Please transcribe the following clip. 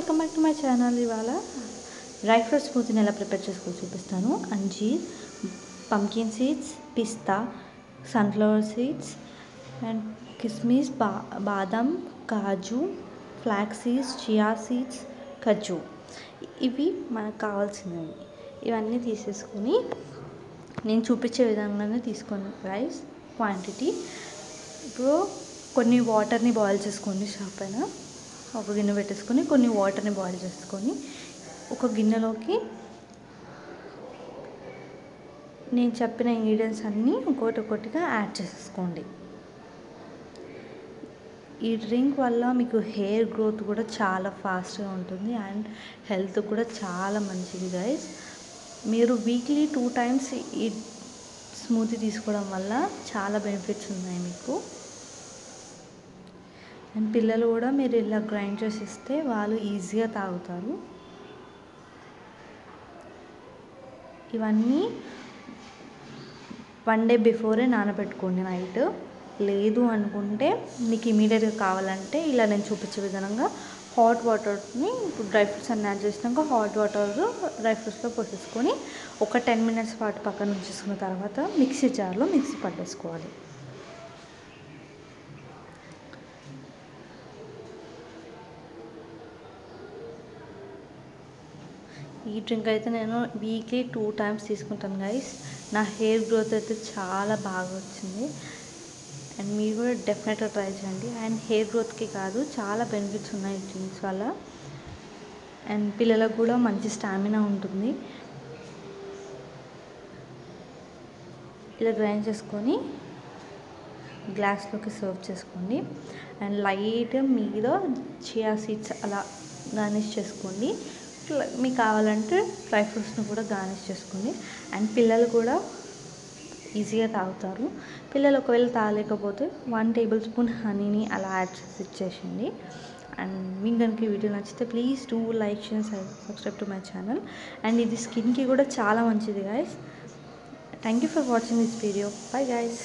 Welcome back to my channel. ఇవాళ dry fruit స్మూతీని ఎలా ప్రిపేర్ చేసుకోవాలో చూపిస్తాను. అంజీర్, పంకిన్ సీడ్స్, పిస్తా, సన్ఫ్లవర్ సీడ్స్ అండ్ కిస్మిస్, బాదం, కాజు, ఫ్లాక్స్ సీడ్స్, చియా సీడ్స్, ఖర్జూ. ఇవి మనకు కావాల్సినవి. ఇవన్నీ తీసేసుకొని నేను చూపించే విధంగానే తీసుకోండి రైస్ క్వాంటిటీ. ఇప్పుడు కొన్ని వాటర్ని బాయిల్ చేసుకోండి. స్టవ్ పైన ఒక గిన్నె పెట్టేసుకొని కొన్ని వాటర్ని బాయిల్ చేసుకొని ఒక గిన్నెలోకి నేను చెప్పిన ఇంగ్రీడియంట్స్ అన్నీ ఒక్కొక్కటిగా యాడ్ చేసేసుకోండి. ఈ డ్రింక్ వల్ల మీకు హెయిర్ గ్రోత్ కూడా చాలా ఫాస్ట్గా ఉంటుంది అండ్ హెల్త్ కూడా చాలా మంచిది గైస్. మీరు వీక్లీ 2 times ఈ స్మూతీ తీసుకోవడం వల్ల చాలా బెనిఫిట్స్ ఉన్నాయి మీకు. అండ్ పిల్లలు కూడా మీరు ఇలా గ్రైండ్ చేసి ఇస్తే వాళ్ళు ఈజీగా తాగుతారు. ఇవన్నీ 1 day బిఫోరే నానబెట్టుకోండి నైట్. లేదు అనుకుంటే మీకు ఇమీడియట్గా కావాలంటే ఇలా నేను చూపించే విధంగా హాట్ వాటర్ని ఇప్పుడు డ్రై ఫ్రూట్స్ అన్నీ యాడ్ చేసినాక హాట్ వాటర్ డ్రై ఫ్రూట్స్లో పోసేసుకొని ఒక 10 minutes పాటు పక్కన ఉంచేసుకున్న తర్వాత మిక్సీ జార్లో మిక్సీ పట్టేసుకోవాలి. ఈ డ్రింక్ అయితే నేను వీక్లీ 2 times తీసుకుంటాను గైస్. నా హెయిర్ గ్రోత్ అయితే చాలా బాగా వచ్చింది అండ్ మీరు కూడా డెఫినెట్గా ట్రై చేయండి. అండ్ హెయిర్ గ్రోత్కి కాదు, చాలా బెనిఫిట్స్ ఉన్నాయి ఈ డ్రింక్స్ వల్ల. అండ్ పిల్లలకు కూడా మంచి స్టామినా ఉంటుంది. ఇలా గ్రైండ్ చేసుకొని గ్లాస్లోకి సర్వ్ చేసుకోండి. అండ్ లైట్ మీద చియా సీడ్స్ అలా గార్నిష్ చేసుకోండి. మీకు కావాలంటే డ్రై ఫ్రూట్స్ని కూడా గార్నిష్ చేసుకోండి. అండ్ పిల్లలు కూడా ఈజీగా తాగుతారు. పిల్లలు ఒకవేళ తాగలేకపోతే 1 tablespoon హనీని అలా యాడ్ చేసి ఇచ్చేసింది. అండ్ మీకు కనుక ఈ వీడియో నచ్చితే please do like, share, subscribe to my channel. And ఇది స్కిన్కి కూడా చాలా మంచిది guys. Thank you for watching this video. Bye guys.